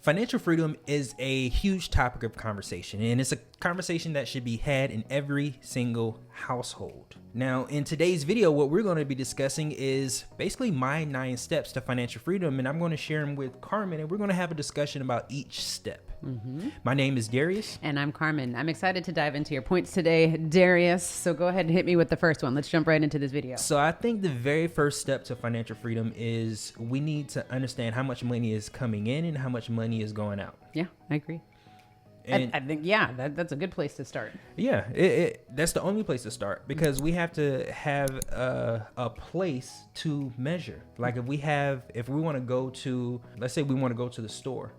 Financial freedom is a huge topic of conversation, and it's a conversation that should be had in every single household. Now, in today's video, what we're going to be discussing is basically my 9 steps to financial freedom, and I'm going to share them with Carmen, and we're going to have a discussion about each step. My name is Darius. And I'm Carmen. I'm excited to dive into your points today, Darius. So go ahead and hit me with the first one. Let's jump right into this video. So I think the very first step to financial freedom is we need to understand how much money is coming in and how much money is going out. Yeah, I agree. And I think, that's a good place to start. Yeah, that's the only place to start, because we have to have a place to measure. Like if we want to go to, let's say we want to go to the store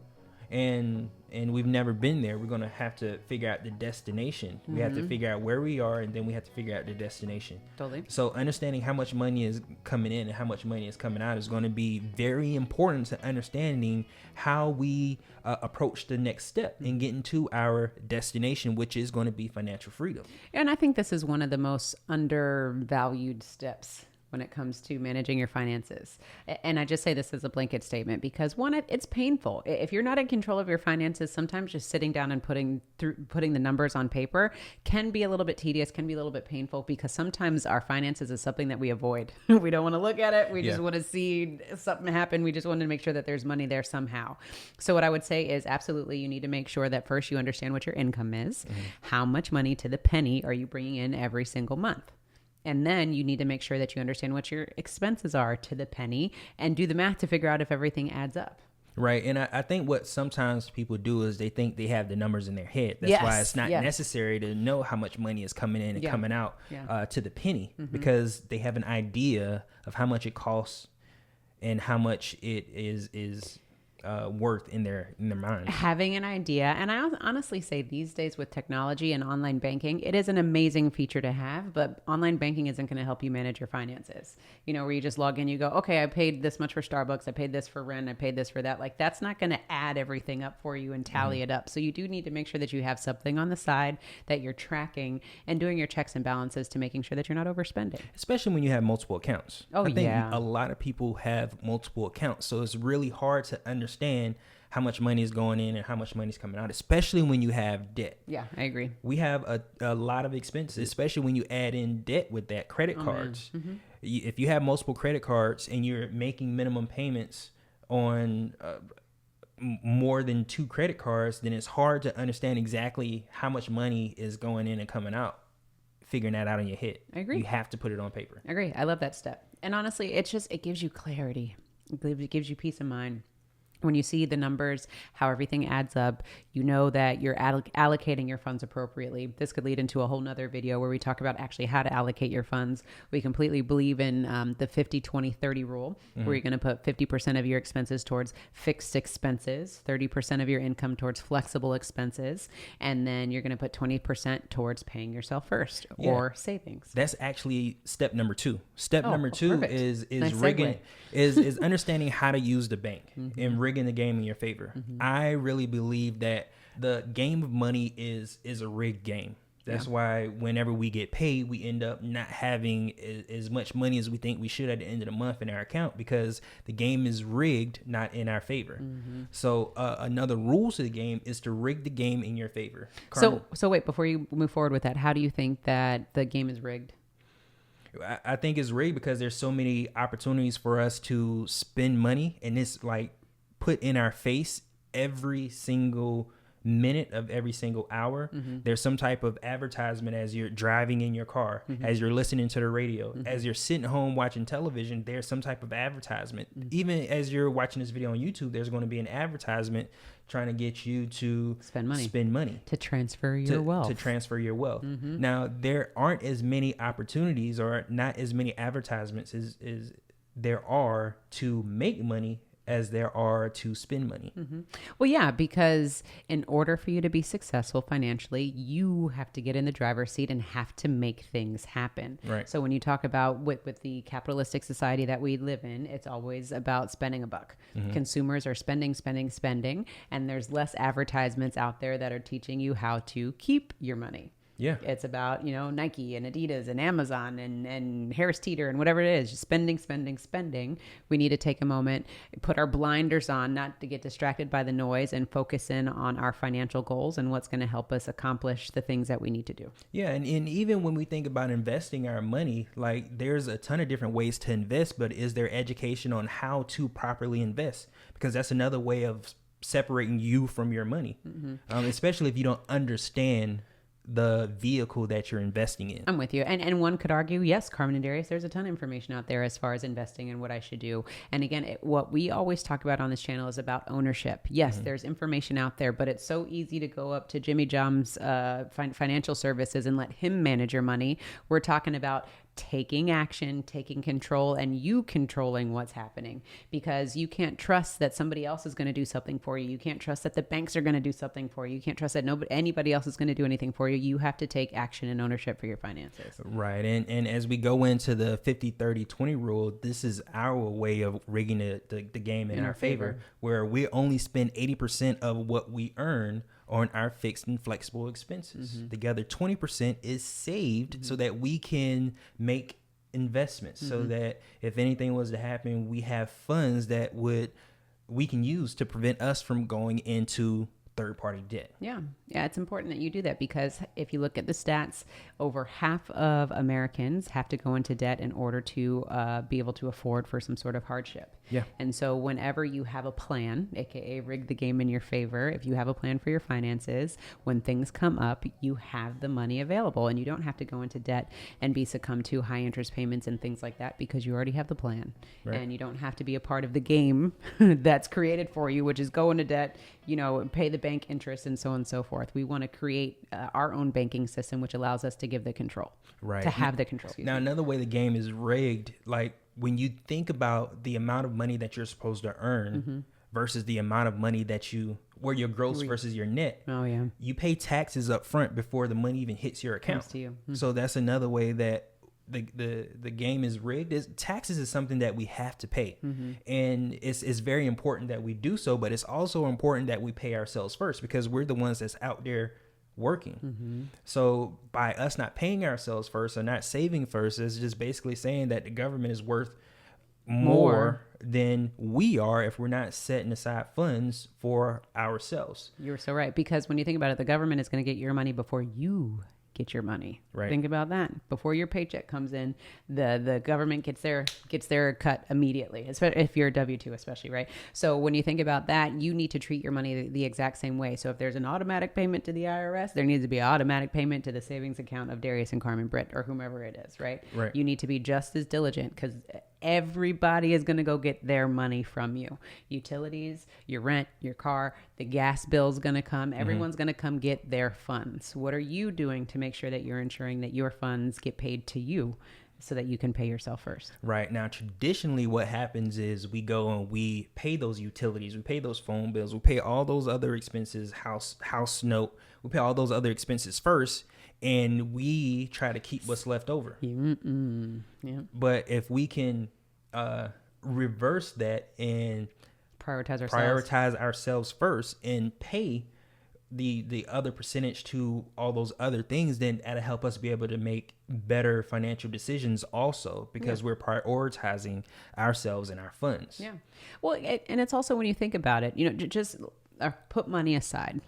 and we've never been there, we're going to have to figure out the destination. We have to figure out where we are, and then we have to figure out the destination. Totally. So understanding how much money is coming in and how much money is coming out is going to be very important to understanding how we approach the next step and getting to our destination, which is going to be financial freedom. And I think this is one of the most undervalued steps when it comes to managing your finances. And I just say this as a blanket statement because one, it's painful. If you're not in control of your finances, sometimes just sitting down and putting the numbers on paper can be a little bit tedious, can be a little bit painful, because sometimes our finances is something that we avoid. We don't want to look at it. We just want to see something happen. We just want to make sure that there's money there somehow. So what I would say is absolutely you need to make sure that first you understand what your income is. How much money to the penny are you bringing in every single month? And then you need to make sure that you understand what your expenses are to the penny and do the math to figure out if everything adds up. Right. And I think what sometimes people do is they think they have the numbers in their head. That's why it's not necessary to know how much money is coming in and coming out to the penny, because they have an idea of how much it costs and how much it is worth in their minds. Having an idea. And I honestly say these days with technology and online banking, it is an amazing feature to have, but online banking isn't going to help you manage your finances. You know, where you just log in, you go, okay, I paid this much for Starbucks, I paid this for rent, I paid this for that. Like, that's not going to add everything up for you and tally it up. So you do need to make sure that you have something on the side that you're tracking and doing your checks and balances to making sure that you're not overspending. Especially when you have multiple accounts. Oh, I think a lot of people have multiple accounts. So it's really hard to understand how much money is going in and how much money is coming out, especially when you have debt. Yeah, I agree. We have a lot of expenses, especially when you add in debt with that, credit cards. If you have multiple credit cards and you're making minimum payments on more than 2 credit cards, then it's hard to understand exactly how much money is going in and coming out, figuring that out in your head. I agree. You have to put it on paper. I agree. I love that step. And honestly, it gives you clarity. It gives you peace of mind. When you see the numbers, how everything adds up, you know that you're allocating your funds appropriately. This could lead into a whole nother video where we talk about actually how to allocate your funds. We completely believe in the 50-20-30 rule, where you're going to put 50% of your expenses towards fixed expenses, 30% of your income towards flexible expenses, and then you're going to put 20% towards paying yourself first or savings. That's actually step number 2. Step number 2 perfect. is Nice rigging, segue. is understanding how to use the bank and rigging the game in your favor. I really believe that the game of money is a rigged game. That's why whenever we get paid, we end up not having as much money as we think we should at the end of the month in our account, because the game is rigged, not in our favor. So another rule to the game is to rig the game in your favor. So wait, before you move forward with that, how do you think that the game is rigged? I think it's rigged because there's so many opportunities for us to spend money, and it's like put in our face every single minute of every single hour. There's some type of advertisement as you're driving in your car, as you're listening to the radio, as you're sitting home watching television. There's some type of advertisement. Even as you're watching this video on YouTube, there's going to be an advertisement trying to get you to spend money to transfer your wealth. Now, there aren't as many opportunities or not as many advertisements as there are to make money as there are to spend money. Well, yeah, because in order for you to be successful financially, you have to get in the driver's seat and have to make things happen. Right. So when you talk about with the capitalistic society that we live in, it's always about spending a buck. Consumers are spending, and there's less advertisements out there that are teaching you how to keep your money. Yeah. It's about, Nike and Adidas and Amazon and Harris Teeter and whatever it is, just spending, spending, spending. We need to take a moment, put our blinders on, not to get distracted by the noise, and focus in on our financial goals and what's going to help us accomplish the things that we need to do. Yeah. And even when we think about investing our money, like there's a ton of different ways to invest, but is there education on how to properly invest? Because that's another way of separating you from your money, especially if you don't understand the vehicle that you're investing in. I'm with you. And one could argue, yes, Carmen and Darius, there's a ton of information out there as far as investing and what I should do. And again, what we always talk about on this channel is about ownership. Yes, there's information out there, but it's so easy to go up to Jimmy John's financial services and let him manage your money. We're talking about taking action, taking control, and you controlling what's happening, because you can't trust that somebody else is going to do something for you. You can't trust that the banks are going to do something for you. You can't trust that anybody else is going to do anything for you. You have to take action and ownership for your finances. Right. And as we go into the 50-30-20 rule, this is our way of rigging the game in our favor, where we only spend 80% of what we earn on our fixed and flexible expenses. The other 20% is saved so that we can make investments, so that if anything was to happen, we have funds that we can use to prevent us from going into third-party debt. Yeah, it's important that you do that, because if you look at the stats, over half of Americans have to go into debt in order to be able to afford for some sort of hardship. Yeah. And so whenever you have a plan, aka rig the game in your favor, if you have a plan for your finances, when things come up, you have the money available, and you don't have to go into debt and be succumbed to high interest payments and things like that, because you already have the plan. Right. And you don't have to be a part of the game that's created for you, which is go into debt, pay the bank interest and so on and so forth. We want to create our own banking system, which allows us to give the control, right? To have the control. Now, another way the game is rigged, like when you think about the amount of money that you're supposed to earn versus the amount of money where your gross versus your net. Oh yeah. You pay taxes up front before the money even hits your account. Comes to you. So that's another way that the game is rigged. Taxes is something that we have to pay, and it's very important that we do so, but it's also important that we pay ourselves first, because we're the ones that's out there working. So by us not paying ourselves first or not saving first, is just basically saying that the government is worth more than we are if we're not setting aside funds for ourselves. You're so right, because when you think about it, the government is going to get your money before you get your money. Right. Think about that. Before your paycheck comes in, the government gets their cut immediately, especially if you're a W-2, especially, right? So when you think about that, you need to treat your money the exact same way. So if there's an automatic payment to the IRS, there needs to be an automatic payment to the savings account of Darius and Carmen Britt or whomever it is, right? Right. You need to be just as diligent, because everybody is going to go get their money from you. Utilities, your rent, your car, the gas bill's going to come. Everyone's going to come get their funds. What are you doing to make sure that you're ensuring that your funds get paid to you so that you can pay yourself first? Right. Now, traditionally, what happens is we go and we pay those utilities, we pay those phone bills, we pay all those other expenses, house note, we pay all those other expenses first, and we try to keep what's left over. Yeah. But if we can reverse that and prioritize ourselves first and pay the other percentage to all those other things, then that'll help us be able to make better financial decisions also, because we're prioritizing ourselves and our funds. Yeah. Well, and it's also, when you think about it, just put money aside.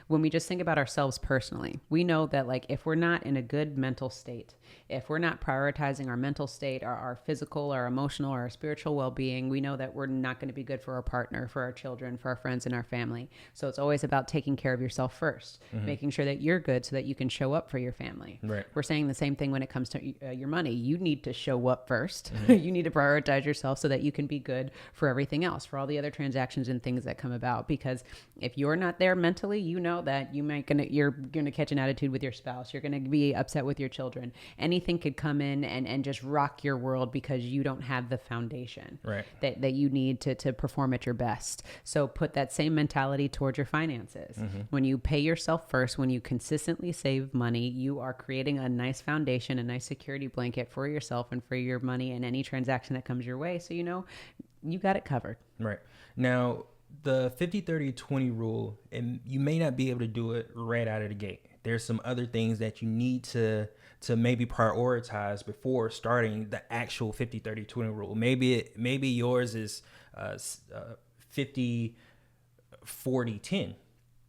When we just think about ourselves personally, we know that, like, if we're not in a good mental state, if we're not prioritizing our mental state, our physical, our emotional, our spiritual well-being, we know that we're not going to be good for our partner, for our children, for our friends, and our family. So it's always about taking care of yourself first, making sure that you're good so that you can show up for your family. Right. We're saying the same thing when it comes to your money. You need to show up first. You need to prioritize yourself so that you can be good for everything else, for all the other transactions and things that come about. Because if you're not there mentally, you know that you're gonna catch an attitude with your spouse. You're gonna be upset with your children. Anything could come in and just rock your world, because you don't have the foundation that you need to perform at your best. So put that same mentality towards your finances. When you pay yourself first, when you consistently save money, you are creating a nice foundation, a nice security blanket for yourself and for your money and any transaction that comes your way. So you got it covered. Right. Now, the 50-30-20 rule, and you may not be able to do it right out of the gate. there's some other things that you need to maybe prioritize before starting the actual 50-30-20 rule. Maybe yours is 50-40-10.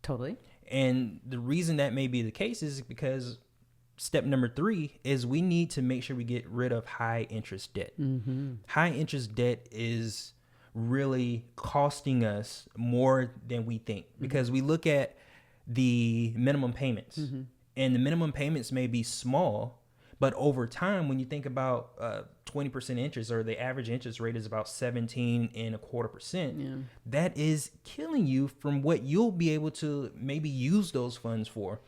Totally. And the reason that may be the case is because step number 3 is we need to make sure we get rid of high interest debt. High interest debt is really costing us more than we think, because we look at the minimum payments, and the minimum payments may be small, but over time, when you think about 20% interest, or the average interest rate is about 17.25%, that is killing you from what you'll be able to maybe use those funds for.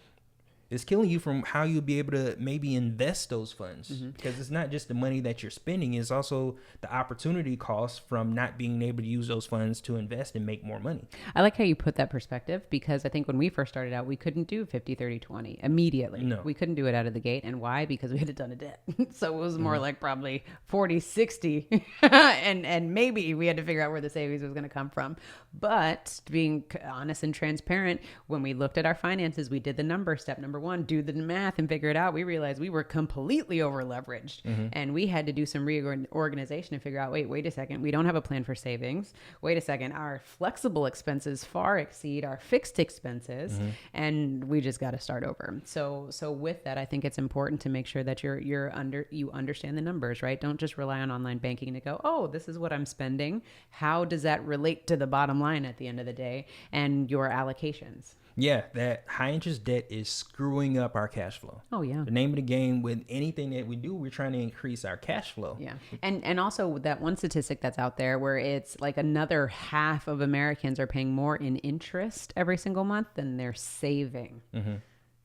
It's killing you from how you'll be able to maybe invest those funds, because it's not just the money that you're spending. It's also the opportunity cost from not being able to use those funds to invest and make more money. I like how you put that perspective, because I think when we first started out, we couldn't do 50-30-20 immediately. No. We couldn't do it out of the gate. And why? Because we had a ton of debt. So it was more like probably 40-60 and maybe we had to figure out where the savings was going to come from. But being honest and transparent, when we looked at our finances, we did the number, step number 1, do the math and figure it out. We realized we were completely over leveraged, and we had to do some reorganization and figure out, wait a second, we don't have a plan for savings. Wait a second, our flexible expenses far exceed our fixed expenses, and we just got to start over. So with that, I think it's important to make sure that you understand the numbers, right? Don't just rely on online banking to go, oh, this is what I'm spending. How does that relate to the bottom line at the end of the day and your allocations? Yeah, that high interest debt is screwing up our cash flow. Oh, yeah. The name of the game with anything that we do, we're trying to increase our cash flow. Yeah. And also that one statistic that's out there where it's like another half of Americans are paying more in interest every single month than they're saving.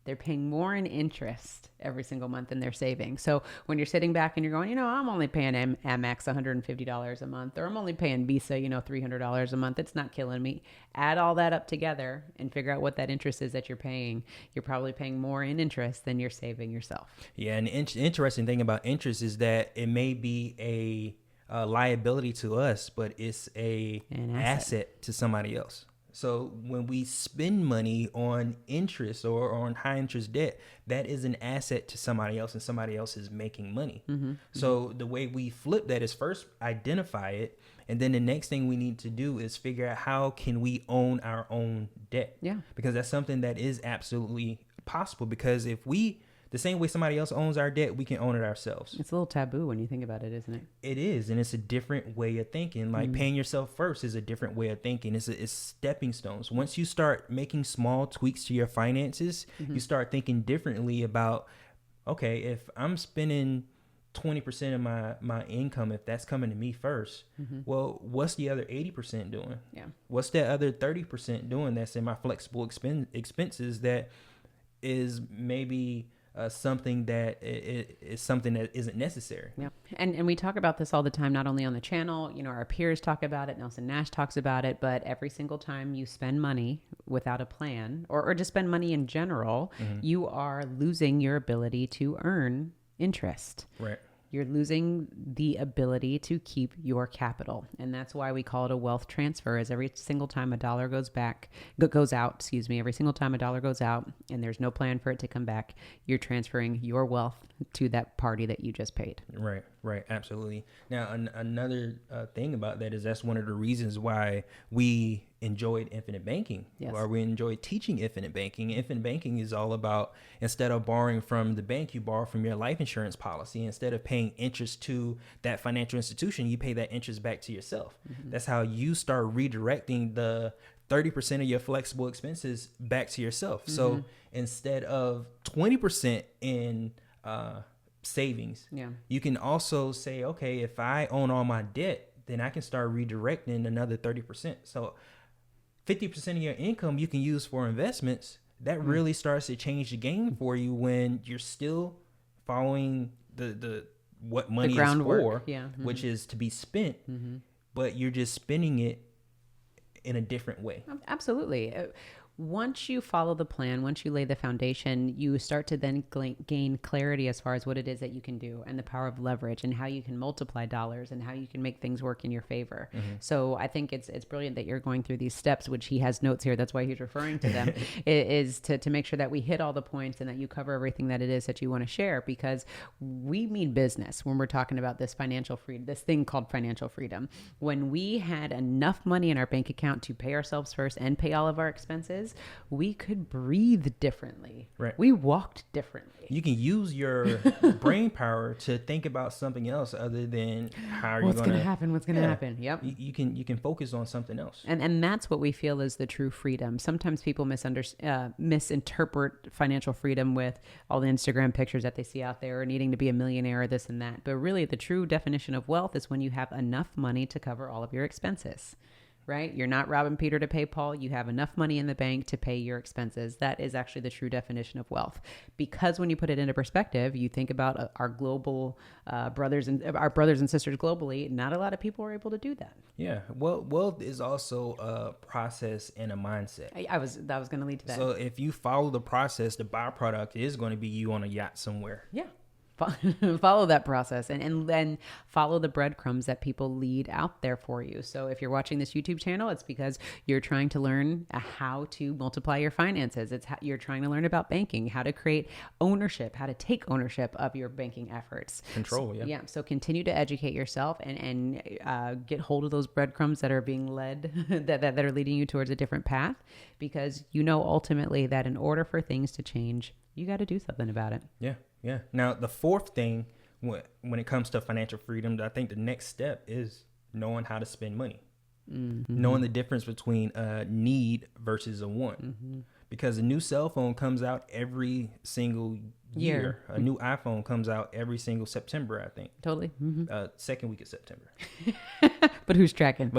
They're paying more in interest every single month than they're saving. So when you're sitting back and you're going, I'm only paying Amex $150 a month, or I'm only paying Visa, $300 a month. It's not killing me. Add all that up together and figure out what that interest is that you're paying. You're probably paying more in interest than you're saving yourself. Yeah. And the interesting thing about interest is that it may be a liability to us, but it's an asset to somebody else. So when we spend money on interest or on high interest debt, that is an asset to somebody else, and somebody else is making money. So the way we flip that is first identify it, and then the next thing we need to do is figure out how can we own our own debt. Yeah. Because that's something that is absolutely possible, because if we, the same way somebody else owns our debt, we can own it ourselves. It's a little taboo when you think about it, isn't it? It is, and it's a different way of thinking. Like paying yourself first is a different way of thinking. It's stepping stones. Once you start making small tweaks to your finances, you start thinking differently about, okay, if I'm spending 20% of my income, if that's coming to me first, well, what's the other 80% doing? Yeah. What's that other 30% doing that's in my flexible expenses that is maybe something that is something that isn't necessary. Yeah. And we talk about this all the time, not only on the channel, our peers talk about it, Nelson Nash talks about it, but every single time you spend money without a plan or just spend money in general, you are losing your ability to earn interest. Right. You're losing the ability to keep your capital. And that's why we call it a wealth transfer, is every single time a dollar goes out, every single time a dollar goes out and there's no plan for it to come back, you're transferring your wealth to that party that you just paid. Right. Absolutely. Now, another thing about that is that's one of the reasons why we enjoyed infinite banking, or we enjoyed teaching infinite banking. Infinite banking is all about, instead of borrowing from the bank, you borrow from your life insurance policy. Instead of paying interest to that financial institution, you pay that interest back to yourself. That's how you start redirecting the 30% of your flexible expenses back to yourself. So instead of 20% in savings, you can also say, okay, if I own all my debt, then I can start redirecting another 30%. So 50% of your income you can use for investments. That really starts to change the game for you when you're still following the what money is for, which is to be spent, but you're just spending it in a different way. Absolutely. Once you follow the plan, once you lay the foundation, you start to then gain clarity as far as what it is that you can do and the power of leverage and how you can multiply dollars and how you can make things work in your favor. So I think it's brilliant that you're going through these steps, which he has notes here. That's why he's referring to them, is to make sure that we hit all the points and that you cover everything that it is that you want to share, because we mean business when we're talking about this financial freedom, this thing called financial freedom. When we had enough money in our bank account to pay ourselves first and pay all of our expenses, we could breathe differently. Right. We walked differently. You can use your brain power to think about something else other than how What's you're going to happen? What's going to happen? Yep. You can focus on something else. And that's what we feel is the true freedom. Sometimes people misinterpret financial freedom with all the Instagram pictures that they see out there, or needing to be a millionaire or this and that. But really, the true definition of wealth is when you have enough money to cover all of your expenses. Right? You're not robbing Peter to pay Paul. You have enough money in the bank to pay your expenses. That is actually the true definition of wealth. Because when you put it into perspective, you think about our global brothers and sisters globally. Not a lot of people are able to do that. Yeah. Well, wealth is also a process and a mindset. That was going to lead to that. So if you follow the process, the byproduct is going to be you on a yacht somewhere. Yeah. Follow that process and then follow the breadcrumbs that people lead out there for you. So if you're watching this YouTube channel, it's because you're trying to learn how to multiply your finances. You're trying to learn about banking, how to create ownership, how to take ownership of your banking efforts. Control, yeah. So continue to educate yourself and get hold of those breadcrumbs that are being led, that are leading you towards a different path, because you know ultimately that in order for things to change, you got to do something about it. Yeah. Yeah. Now, the fourth thing when it comes to financial freedom, I think the next step is knowing how to spend money, knowing the difference between a need versus a want, because a new cell phone comes out every single year. A new iPhone comes out every single September, I think. Totally. Second week of September. But who's tracking?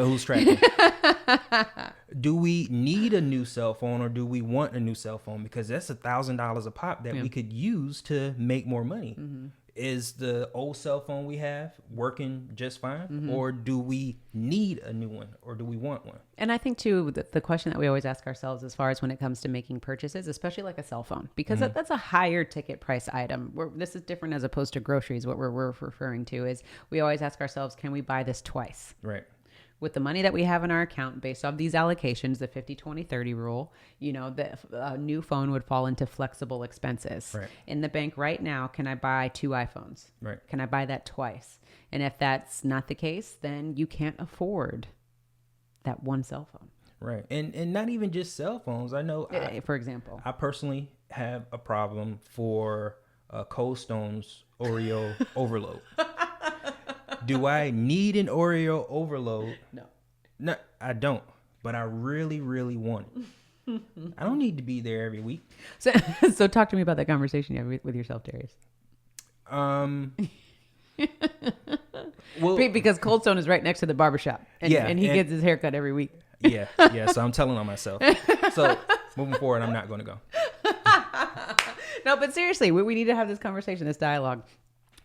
Do we need a new cell phone or do we want a new cell phone? Because that's $1,000 a pop that we could use to make more money. Is the old cell phone we have working just fine? Or do we need a new one, or do we want one? And I think too, the question that we always ask ourselves as far as when it comes to making purchases, especially like a cell phone, because that's a higher ticket price item. This is different as opposed to groceries. What we're referring to is we always ask ourselves, can we buy this twice? Right. With the money that we have in our account based off these allocations, the 50-20-30 rule, the new phone would fall into flexible expenses. Right. In the bank right now, can I buy 2 iPhones? Right. Can I buy that twice? And if that's not the case, then you can't afford that one cell phone. Right. And not even just cell phones. I know, for example, I personally have a problem for Cold Stone's Oreo overload. Do I need an Oreo overload? No, I don't. But I really, really want it. I don't need to be there every week. So talk to me about that conversation you have with yourself, Darius. Well, because Cold Stone is right next to the barbershop, and he gets his haircut every week. Yeah. So I'm telling on myself. So moving forward, I'm not going to go. No, but seriously, we need to have this conversation, this dialogue.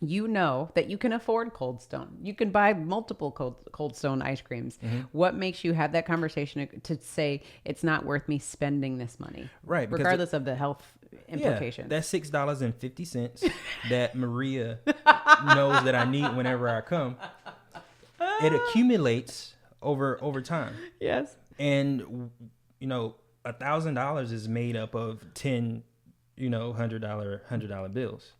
You know that you can afford Cold Stone. You can buy multiple Cold Stone ice creams. What makes you have that conversation to say it's not worth me spending this money? Right. Regardless of the health implications. Yeah, that's $6.50 that Maria knows that I need whenever I come. It accumulates over time. Yes. And, $1,000 is made up of 10, $100 bills.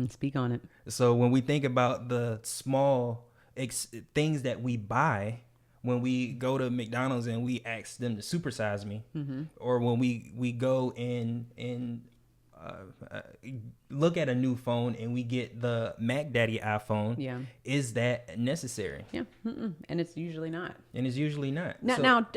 Speak on it. So when we think about the small things that we buy, when we go to McDonald's and we ask them to supersize me, or when we go and look at a new phone and we get the Mac Daddy iPhone, is that necessary? Yeah, and it's usually not. Now,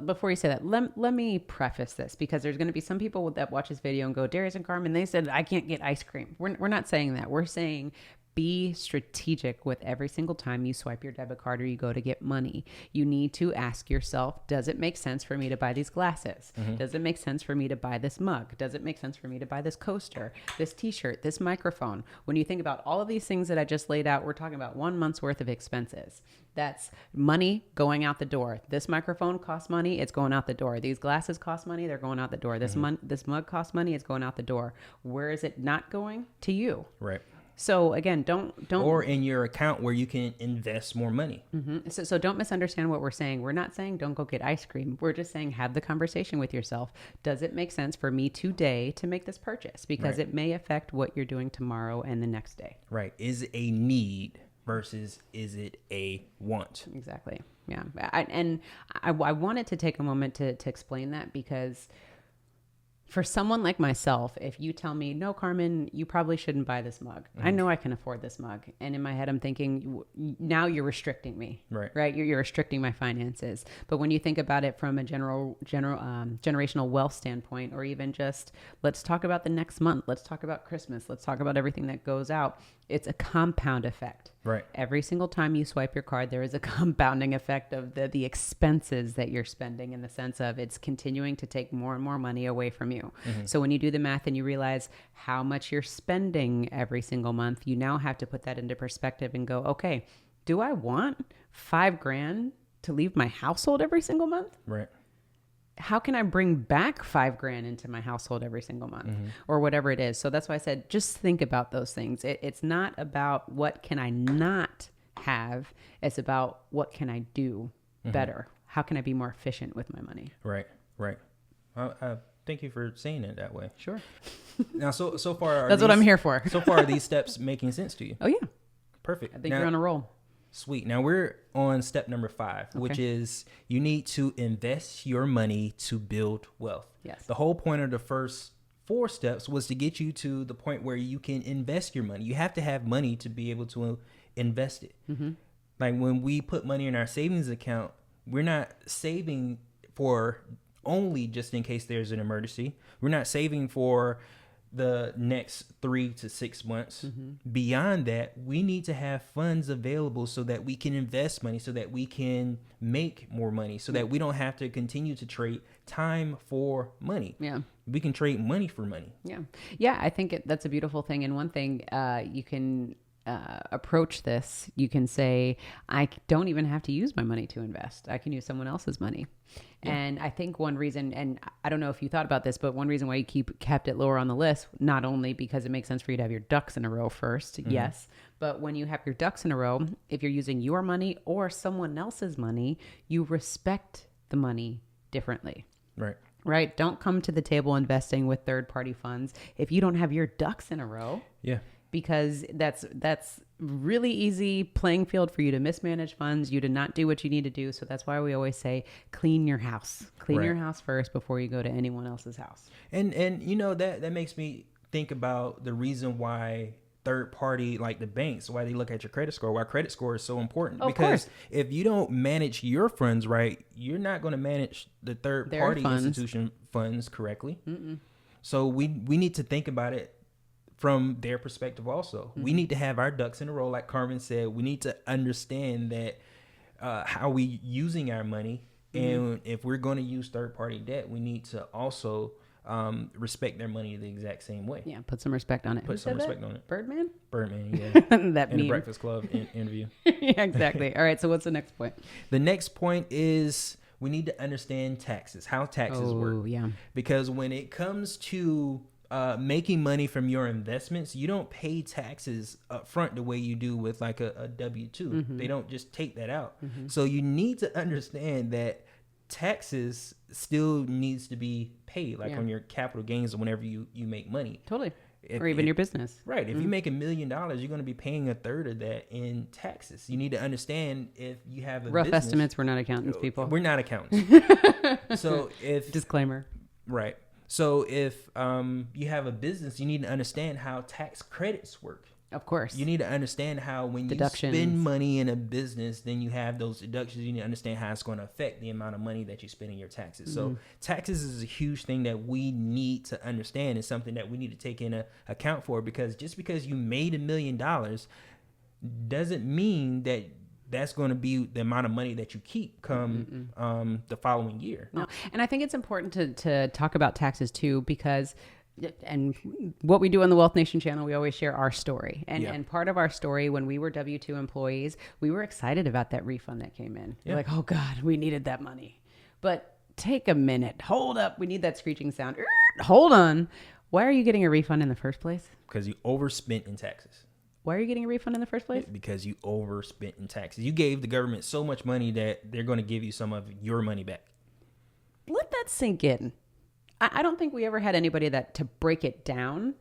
before you say that, let me preface this, because there's going to be some people that watch this video and go, Darius and Carmen, they said I can't get ice cream. We're not saying that. We're saying Be strategic with every single time you swipe your debit card or you go to get money. You need to ask yourself, does it make sense for me to buy these glasses? Does it make sense for me to buy this mug? Does it make sense for me to buy this coaster, this t-shirt, this microphone? When you think about all of these things that I just laid out, we're talking about 1 month's worth of expenses. That's money going out the door. This microphone costs money, it's going out the door. These glasses cost money, they're going out the door. This mug costs money, it's going out the door. Where is it not going? To you. Right. So again, don't or in your account where you can invest more money. So don't misunderstand what we're saying. We're not saying don't go get ice cream. We're just saying have the conversation with yourself. Does it make sense for me today to make this purchase? Because it may affect what you're doing tomorrow and the next day. Right. Is it a need versus is it a want? Exactly. Yeah. I wanted to take a moment to explain that, because for someone like myself, if you tell me, no, Carmen, you probably shouldn't buy this mug. I know I can afford this mug. And in my head, I'm thinking, now you're restricting me, right? You're restricting my finances. But when you think about it from a generational wealth standpoint, or even just, let's talk about the next month. Let's talk about Christmas. Let's talk about everything that goes out. It's a compound effect. Right. Every single time you swipe your card, there is a compounding effect of the expenses that you're spending, in the sense of it's continuing to take more and more money away from you. So when you do the math and you realize how much you're spending every single month, you now have to put that into perspective and go, okay, do I want $5,000 to leave my household every single month? Right. How can I bring back $5,000 into my household every single month, or whatever it is? So that's why I said, just think about those things. It's not about what can I not have. It's about what can I do better? How can I be more efficient with my money? Right. Right. Thank you for saying it that way. Sure. Now, so far, that's what I'm here for. So far, are these steps making sense to you? Oh yeah. Perfect. I think you're on a roll. Sweet. Now we're on step number 5, which is you need to invest your money to build wealth. Yes. The whole point of the first 4 steps was to get you to the point where you can invest your money. You have to have money to be able to invest it. Like when we put money in our savings account, we're not saving for only just in case there's an emergency. We're not saving for the next 3 to 6 months. Beyond that, we need to have funds available so that we can invest money, so that we can make more money, so that we don't have to continue to trade time for money. Yeah. We can trade money for money. Yeah. Yeah. I think that's a beautiful thing. And one thing you can approach this, you can say, I don't even have to use my money to invest. I can use someone else's money. Yeah. And I think one reason, and I don't know if you thought about this, but one reason why you kept it lower on the list, not only because it makes sense for you to have your ducks in a row first, yes, but when you have your ducks in a row, if you're using your money or someone else's money, you respect the money differently. Right. Right? Don't come to the table investing with third-party funds if you don't have your ducks in a row. Yeah. Because that's really easy playing field for you to mismanage funds, you to not do what you need to do. So that's why we always say, clean your house. Clean your house first before you go to anyone else's house. And you know, that makes me think about the reason why third party, like the banks, why they look at your credit score, why credit score is so important. Of because course. If you don't manage your funds right, you're not going to manage the third party institution funds correctly. So we need to think about it from their perspective also. We need to have our ducks in a row. Like Carmen said, we need to understand that how we using our money. And if we're going to use third-party debt, we need to also respect their money the exact same way. Yeah, put some respect on it. Put some respect on it. Birdman, yeah. That in the Breakfast Club interview. Yeah, exactly. All right, so what's the next point? The next point is we need to understand taxes, how taxes work. Yeah. Because when it comes to making money from your investments, you don't pay taxes up front the way you do with like a W-2. They don't just take that out. So you need to understand that taxes still needs to be paid, like on your capital gains or whenever you make money. Totally. Or even your business. Right. If you make $1 million, you're going to be paying 1/3 of that in taxes. You need to understand if you have a rough business, estimates. We're not accountants, people. We're not accountants. So if disclaimer. Right. So if you have a business, you need to understand how tax credits work. Of course. You need to understand how when Deductions. you spend money in a business, then you have those deductions. You need to understand how it's going to affect the amount of money that you spend in your taxes. So taxes is a huge thing that we need to understand. It's something that we need to take into account for, because just because you made $1 million doesn't mean that that's going to be the amount of money that you keep come the following year. No. And I think it's important to talk about taxes too, because and what we do on the Wealth Nation channel, we always share our story. And part of our story, when we were W-2 employees, we were excited about that refund that came in. We're like, oh God, we needed that money. But take a minute. Hold up. We need that screeching sound. Hold on. Why are you getting a refund in the first place? Because you overspent in taxes. Why are you getting a refund in the first place? Because you overspent in taxes. You gave the government so much money that they're going to give you some of your money back. Let that sink in. I don't think we ever had anybody to break it down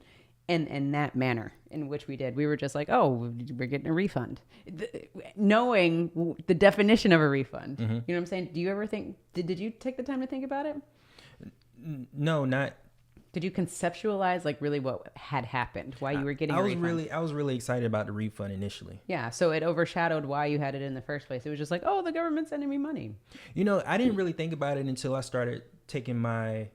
in that manner in which we did. We were just like, oh, we're getting a refund. Knowing the definition of a refund. You know what I'm saying? Do you ever think, did you take the time to think about it? No, not. Did you conceptualize like really what had happened? Why you were getting a refund? I was really excited about the refund initially. Yeah, so it overshadowed why you had it in the first place. It was just like, oh, the government's sending me money. You know, I didn't really think about it until I started taking my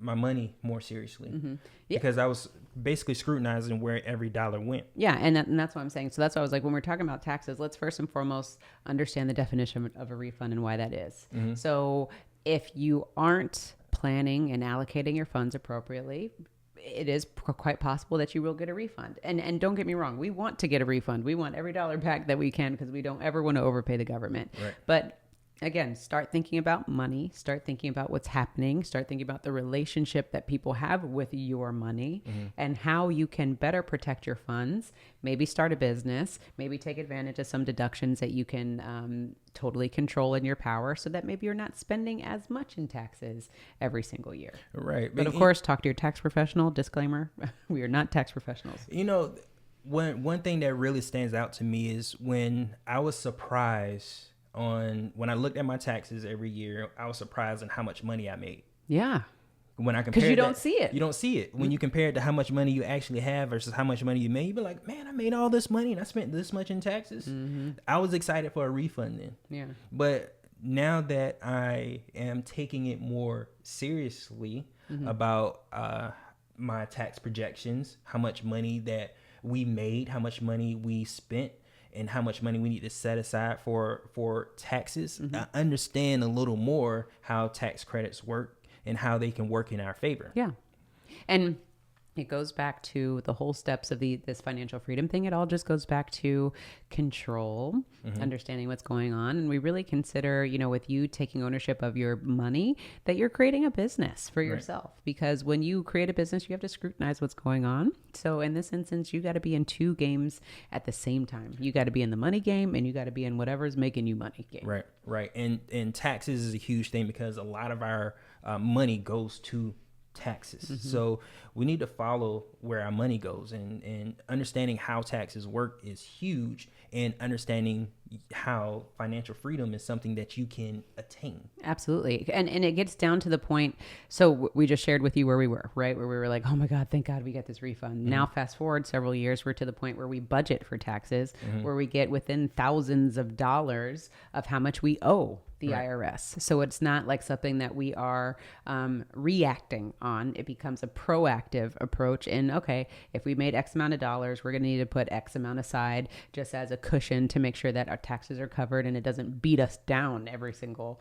money more seriously, because I was basically scrutinizing where every dollar went. Yeah, and that's what I'm saying. So that's why I was like, when we're talking about taxes, let's first and foremost understand the definition of a refund and why that is. So if you aren't planning and allocating your funds appropriately, it is quite possible that you will get a refund. And don't get me wrong, we want to get a refund. We want every dollar back that we can, because we don't ever want to overpay the government. Right. But again, start thinking about money, start thinking about what's happening, start thinking about the relationship that people have with your money and how you can better protect your funds. Maybe start a business, maybe take advantage of some deductions that you can totally control in your power, so that maybe you're not spending as much in taxes every single year. Right. But of course, talk to your tax professional. Disclaimer, we are not tax professionals. You know, one thing that really stands out to me is when I was surprised when I looked at my taxes every year, I was surprised on how much money I made. Yeah. When I compare, because you don't see it. You don't see it. When you compare it to how much money you actually have versus how much money you made, you be like, man, I made all this money and I spent this much in taxes. I was excited for a refund then. Yeah. But now that I am taking it more seriously about my tax projections, how much money that we made, how much money we spent, and how much money we need to set aside for taxes, I understand a little more how tax credits work and how they can work in our favor. Yeah. And it goes back to the whole steps of this financial freedom thing. It all just goes back to control, understanding what's going on. And we really consider, with you taking ownership of your money, that you're creating a business for yourself. Because when you create a business, you have to scrutinize what's going on. So in this instance, you got to be in two games at the same time. You got to be in the money game, and you got to be in whatever's making you money game. Right. And taxes is a huge thing, because a lot of our money goes to taxes. So we need to follow where our money goes, and understanding how taxes work is huge, and understanding how financial freedom is something that you can attain. Absolutely. And it gets down to the point. So we just shared with you where we were, right? Where we were like, oh my God, thank God we get this refund. Now, fast forward several years, we're to the point where we budget for taxes, where we get within thousands of dollars of how much we owe the IRS. So it's not like something that we are reacting on. It becomes a proactive approach. And okay, if we made X amount of dollars, we're going to need to put X amount aside just as a cushion to make sure that our taxes are covered and it doesn't beat us down every single,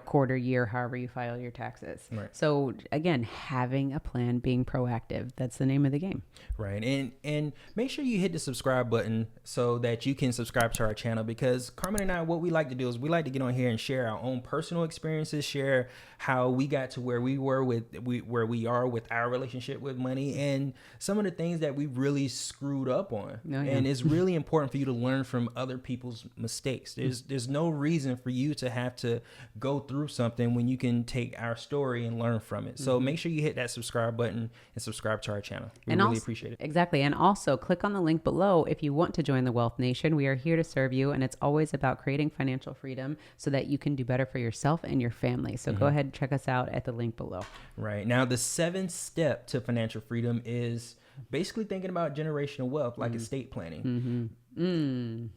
quarter, year, however you file your taxes. So again, having a plan, being proactive, that's the name of the game. Right. And make sure you hit the subscribe button so that you can subscribe to our channel, because Carmen and I, what we like to do is we like to get on here and share our own personal experiences, share how we got to where we were where we are with our relationship with money, and some of the things that we really screwed up on. And it's really important for you to learn from other people's mistakes. There's no reason for you to have to go through something when you can take our story and learn from it. So make sure you hit that subscribe button and subscribe to our channel. We really appreciate it. Exactly. And also click on the link below if you want to join the Wealth Nation. We are here to serve you, and it's always about creating financial freedom so that you can do better for yourself and your family. So go ahead, ahead, check us out at the link below. Right. Now, the 7th step to financial freedom is basically thinking about generational wealth, like estate planning.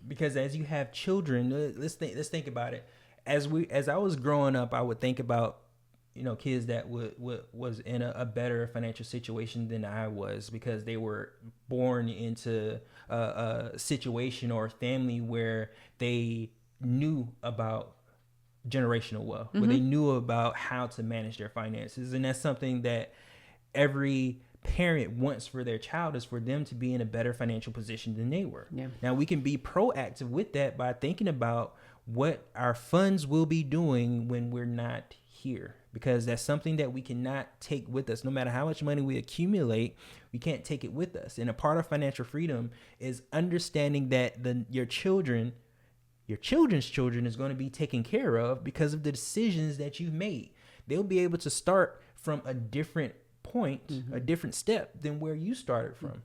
Because as you have children, let's think about it. As I was growing up, I would think about, kids that was in a better financial situation than I was, because they were born into a situation or a family where they knew about generational wealth, where they knew about how to manage their finances. And that's something that every parent wants for their child, is for them to be in a better financial position than they were. Yeah. Now, we can be proactive with that by thinking about what our funds will be doing when we're not here, because that's something that we cannot take with us. No matter how much money we accumulate, we can't take it with us. And a part of financial freedom is understanding that your children's children is going to be taken care of because of the decisions that you've made. They'll be able to start from a different point, a different step than where you started from.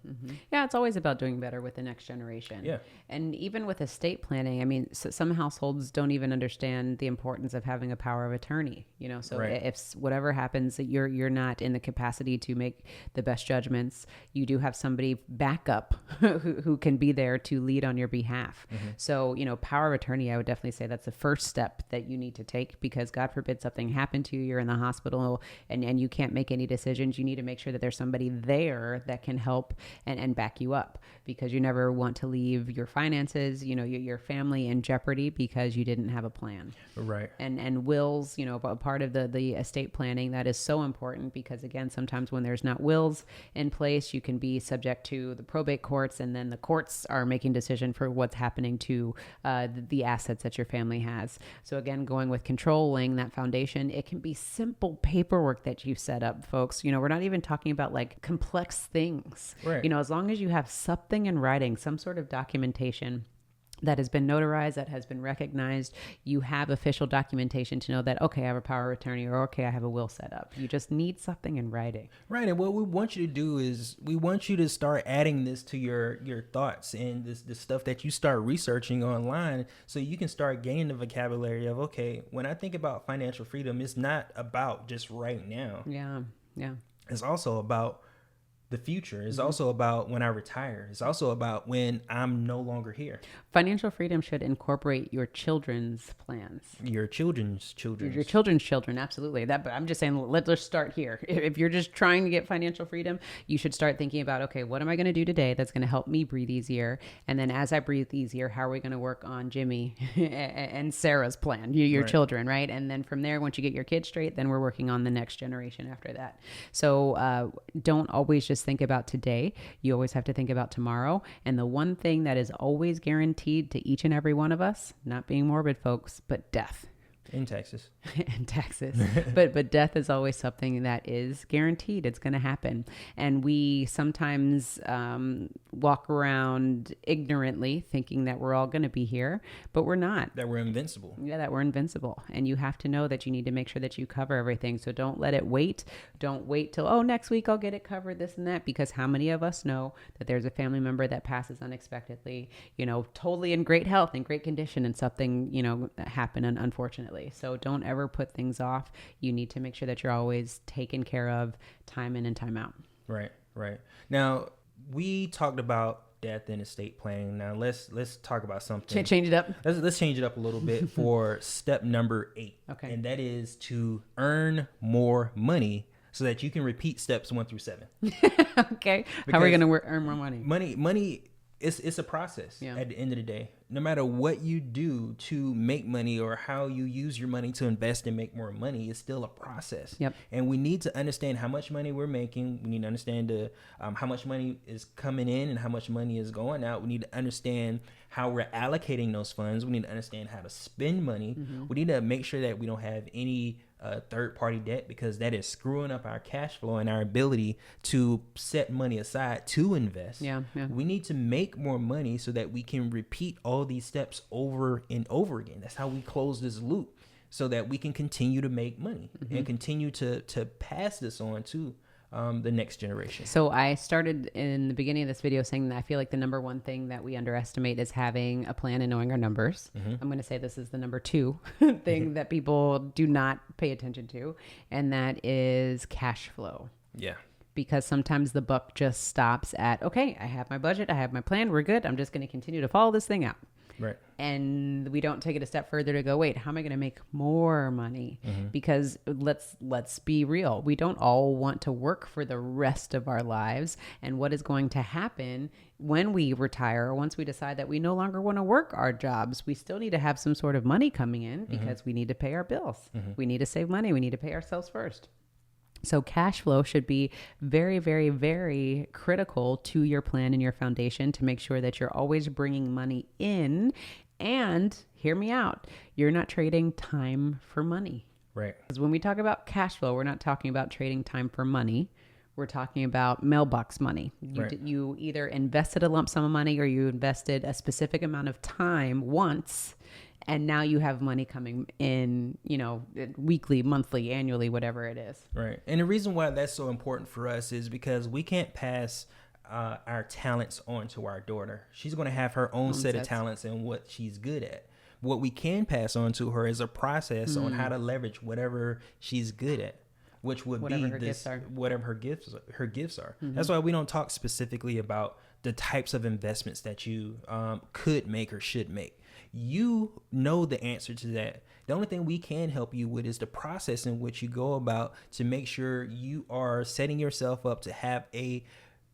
Yeah, it's always about doing better with the next generation. Yeah. And even with estate planning, I mean, some households don't even understand the importance of having a power of attorney, so Right. if whatever happens, that you're not in the capacity to make the best judgments, you do have somebody backup who can be there to lead on your behalf. So, power of attorney, I would definitely say that's the first step that you need to take, because God forbid something happened to you, you're in the hospital and you can't make any decisions. You need to make sure that there's somebody there that can help and back you up, because you never want to leave your finances, your family in jeopardy because you didn't have a plan. Right. And wills, a part of the estate planning, that is so important, because again, sometimes when there's not wills in place, you can be subject to the probate courts, and then the courts are making decision for what's happening to the assets that your family has. So again, going with controlling that foundation, it can be simple paperwork that you set up, folks. We're not even talking about like complex things. Right. As long as you have something in writing, some sort of documentation that has been notarized, that has been recognized, you have official documentation to know that, okay, I have a power of attorney, or okay, I have a will set up. You just need something in writing. Right. And what we want you to do is we want you to start adding this to your thoughts and this stuff that you start researching online, so you can start gaining the vocabulary of, okay, when I think about financial freedom, it's not about just right now. Yeah. Yeah. It's also about the future. It's also about when I retire. It's also about when I'm no longer here. Financial freedom should incorporate your children's plans. Your children's children. Your children's children, absolutely. But I'm just saying, let's start here. If you're just trying to get financial freedom, you should start thinking about, okay, what am I going to do today that's going to help me breathe easier? And then as I breathe easier, how are we going to work on Jimmy and Sarah's plan, your children, right? And then from there, once you get your kids straight, then we're working on the next generation after that. So don't always just think about today. You always have to think about tomorrow. And the one thing that is always guaranteed to each and every one of us, not being morbid, folks, but death. In Texas. In Texas. But death is always something that is guaranteed. It's going to happen. And we sometimes walk around ignorantly thinking that we're all going to be here, but we're not. That we're invincible. Yeah, that we're invincible. And you have to know that you need to make sure that you cover everything. So don't let it wait. Don't wait till, next week I'll get it covered, this and that, because how many of us know that there's a family member that passes unexpectedly, totally in great health and great condition, and something, happened unfortunately. So don't ever put things off. You need to make sure that you're always taken care of, time in and time out. Right. Now, we talked about death and estate planning. Now let's talk about something. Change it up. Let's change it up a little bit for step number 8. Okay. And that is to earn more money so that you can repeat steps 1 through 7. Okay. How are we going to earn more money? Money. It's a process. Yeah. At the end of the day. No matter what you do to make money or how you use your money to invest and make more money, it's still a process. Yep. And we need to understand how much money we're making. We need to understand how much money is coming in and how much money is going out. We need to understand how we're allocating those funds. We need to understand how to spend money. Mm-hmm. We need to make sure that we don't have any third-party debt, because that is screwing up our cash flow and our ability to set money aside to invest. Yeah. We need to make more money so that we can repeat all these steps over and over again. That's how we close this loop, so that we can continue to make money and continue to pass this on to the next generation. So I started in the beginning of this video saying that I feel like the number one thing that we underestimate is having a plan and knowing our numbers. I'm going to say this is the number two thing that people do not pay attention to, and that is cash flow. Yeah. Because sometimes the buck just stops at, okay, I have my budget, I have my plan, we're good. I'm just going to continue to follow this thing out. Right. And we don't take it a step further to go, wait, how am I going to make more money? Because let's be real. We don't all want to work for the rest of our lives. And what is going to happen when we retire, or once we decide that we no longer want to work our jobs, we still need to have some sort of money coming in because we need to pay our bills. We need to save money. We need to pay ourselves first. So cash flow should be very, very, very critical to your plan and your foundation to make sure that you're always bringing money in. And hear me out, you're not trading time for money. Right. Because when we talk about cash flow, we're not talking about trading time for money. We're talking about mailbox money. You either invested a lump sum of money or you invested a specific amount of time once, and now you have money coming in, weekly, monthly, annually, whatever it is. Right. And the reason why that's so important for us is because we can't pass our talents on to our daughter. She's going to have her own set of talents and what she's good at. What we can pass on to her is a process on how to leverage whatever she's good at, which would Whatever be her gifts are. whatever her gifts are. That's why we don't talk specifically about the types of investments that you could make or should make. You know the answer to that. The only thing we can help you with is the process in which you go about to make sure you are setting yourself up to have a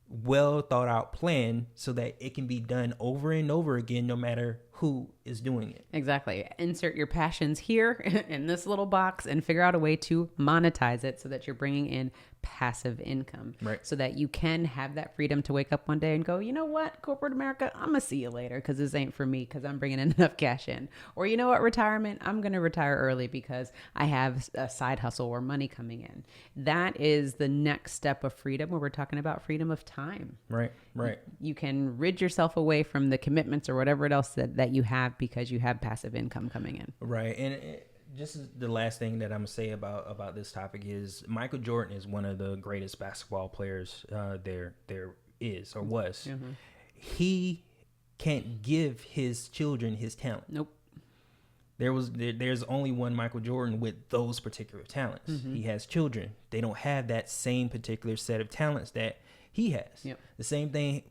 well thought out plan so that it can be done over and over again, no matter who is doing it. Exactly. Insert your passions here in this little box and figure out a way to monetize it so that you're bringing in passive income. Right. So that you can have that freedom to wake up one day and go, you know what, corporate America, I'm going to see you later because this ain't for me because I'm bringing in enough cash in. Or you know what, retirement, I'm going to retire early because I have a side hustle or money coming in. That is the next step of freedom where we're talking about freedom of time. Right. You can rid yourself away from the commitments or whatever else that you have because you have passive income coming in. Right. And just the last thing that I'm gonna say about this topic is Michael Jordan is one of the greatest basketball players there is or was. He can't give his children his talent. Nope. There's only one Michael Jordan with those particular talents. He has children. They don't have that same particular set of talents that he has. Yep. The same thing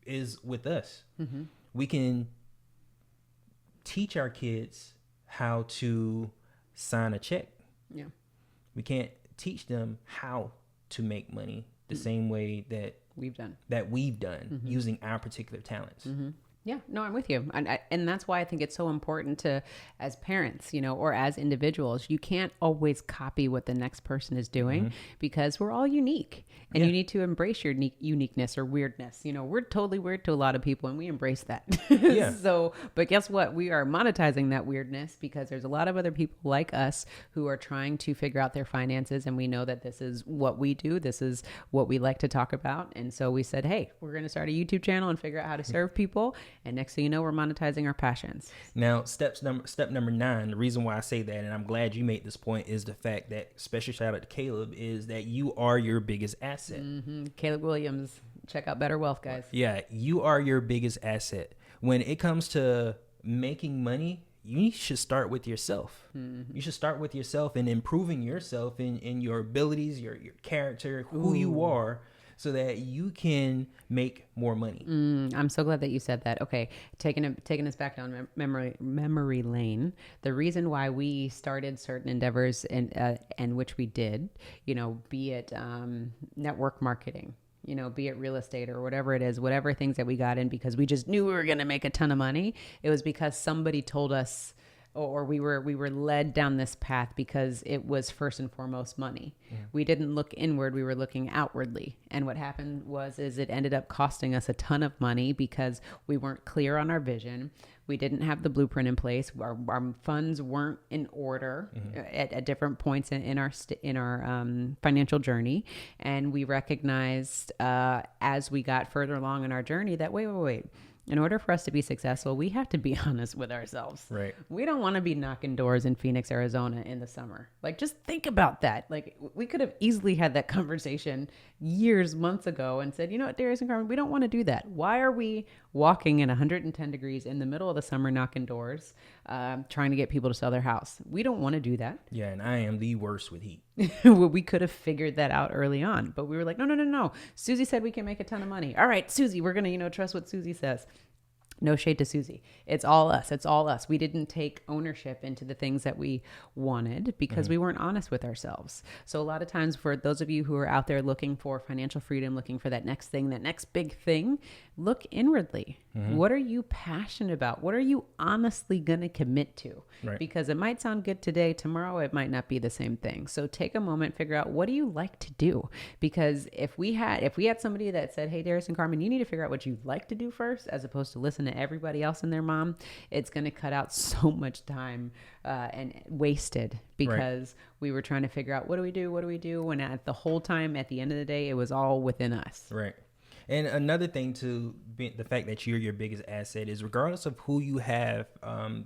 is with us. We can teach our kids how to sign a check. Yeah. We can't teach them how to make money the same way that we've done using our particular talents. Yeah, no, I'm with you. And that's why I think it's so important to, as parents, or as individuals, you can't always copy what the next person is doing because we're all unique and you need to embrace your uniqueness or weirdness. We're totally weird to a lot of people and we embrace that. Yeah. But guess what? We are monetizing that weirdness because there's a lot of other people like us who are trying to figure out their finances. And we know that this is what we do. This is what we like to talk about. And so we said, hey, we're going to start a YouTube channel and figure out how to serve people. And next thing you know, we're monetizing our passions. Now, step number 9, the reason why I say that, and I'm glad you made this point, is the fact that, special shout out to Caleb, is that you are your biggest asset. Caleb Williams, check out Better Wealth, guys. Yeah, you are your biggest asset. When it comes to making money, you should start with yourself. You should start with yourself and improving yourself in your abilities, your character, who you are, so that you can make more money. I'm so glad that you said that. Okay, taking us back down memory lane. The reason why we started certain endeavors and which we did, be it network marketing, be it real estate or whatever it is, whatever things that we got in because we just knew we were going to make a ton of money. It was because somebody told us, or we were led down this path because it was first and foremost money. We didn't look inward, we were looking outwardly. And what happened is it ended up costing us a ton of money because we weren't clear on our vision. We didn't have the blueprint in place. Our funds weren't in order at different points in our financial journey. And we recognized as we got further along in our journey that wait. In order for us to be successful, we have to be honest with ourselves. Right. We don't want to be knocking doors in Phoenix, Arizona in the summer. Like, just think about that. Like, we could have easily had that conversation years, months ago and said, you know what, Darius and Carmen, we don't want to do that. Why are we walking in 110 degrees in the middle of the summer, knocking doors, trying to get people to sell their house? We don't want to do that. Yeah, and I am the worst with heat. We could have figured that out early on, but we were like, no. Susie said we can make a ton of money. All right, Susie, we're going to, trust what Susie says. No shade to Susie. It's all us. It's all us. We didn't take ownership into the things that we wanted because we weren't honest with ourselves. So a lot of times, for those of you who are out there looking for financial freedom, looking for that next thing, that next big thing, look inwardly. What are you passionate about? What are you honestly going to commit to? Right. Because it might sound good today, tomorrow it might not be the same thing. So take a moment, figure out, what do you like to do? Because if we had somebody that said, hey, Darius and Carmen, you need to figure out what you like to do first, as opposed to listen to everybody else and their mom, it's going to cut out so much time and wasted, because we were trying to figure out, what do we do? When at the whole time, at the end of the day, it was all within us. Right. And another thing to be, the fact that you're your biggest asset is, regardless of who you have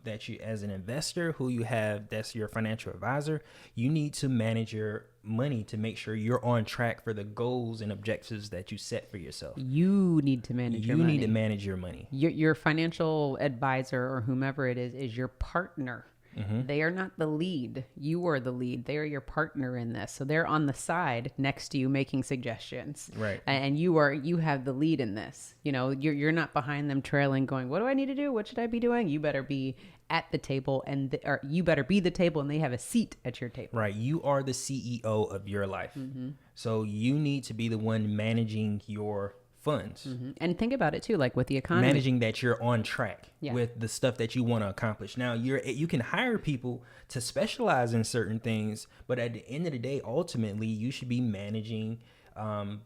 that you as an investor, who you have that's your financial advisor, you need to manage your money to make sure you're on track for the goals and objectives that you set for yourself. You need to manage your money. You need to manage your money. Your financial advisor, or whomever it is your partner. They are not the lead. You are the lead. They are your partner in this. So they're on the side next to you making suggestions. Right. And you have the lead in this. You're not behind them trailing going, what do I need to do? What should I be doing? You better be at the table, or you better be the table, and they have a seat at your table. Right. You are the CEO of your life. So you need to be the one managing your funds. And think about it too, like with the economy, managing that you're on track with the stuff that you want to accomplish. Now, you can hire people to specialize in certain things, but at the end of the day, ultimately, you should be managing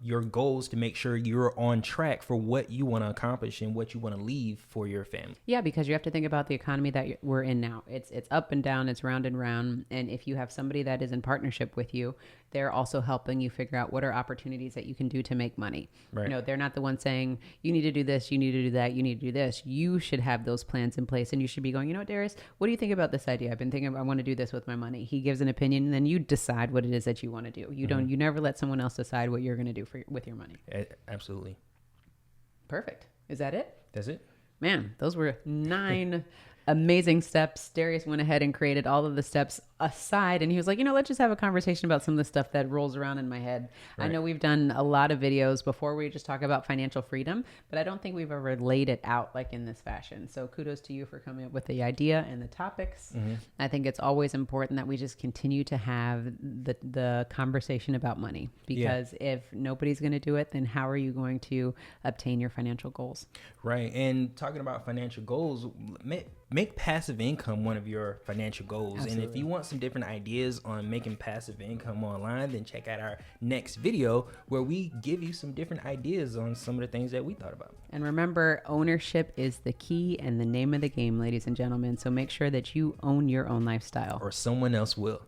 your goals to make sure you're on track for what you want to accomplish and what you want to leave for your family. Yeah, because you have to think about the economy that we're in now. It's up and down, it's round and round. And if you have somebody that is in partnership with you, they're also helping you figure out what are opportunities that you can do to make money. Right. They're not the one saying, you need to do this, you need to do that, you need to do this. You should have those plans in place, and you should be going, you know what, Darius, what do you think about this idea? I've been thinking I want to do this with my money. He gives an opinion, and then you decide what it is that you want to do. You never let someone else decide what you're going to do with your money. Absolutely. Perfect. Is that it? That's it. Man, those were 9 amazing steps. Darius went ahead and created all of the steps aside, and he was like, let's just have a conversation about some of the stuff that rolls around in my head. Right. I know we've done a lot of videos before where we just talk about financial freedom, but I don't think we've ever laid it out like in this fashion. So kudos to you for coming up with the idea and the topics. I think it's always important that we just continue to have the conversation about money, because if nobody's going to do it, then how are you going to obtain your financial goals? Right. And talking about financial goals, make passive income one of your financial goals. Absolutely. And if you want some different ideas on making passive income online, then check out our next video where we give you some different ideas on some of the things that we thought about. And remember, ownership is the key and the name of the game, ladies and gentlemen. So make sure that you own your own lifestyle, or someone else will.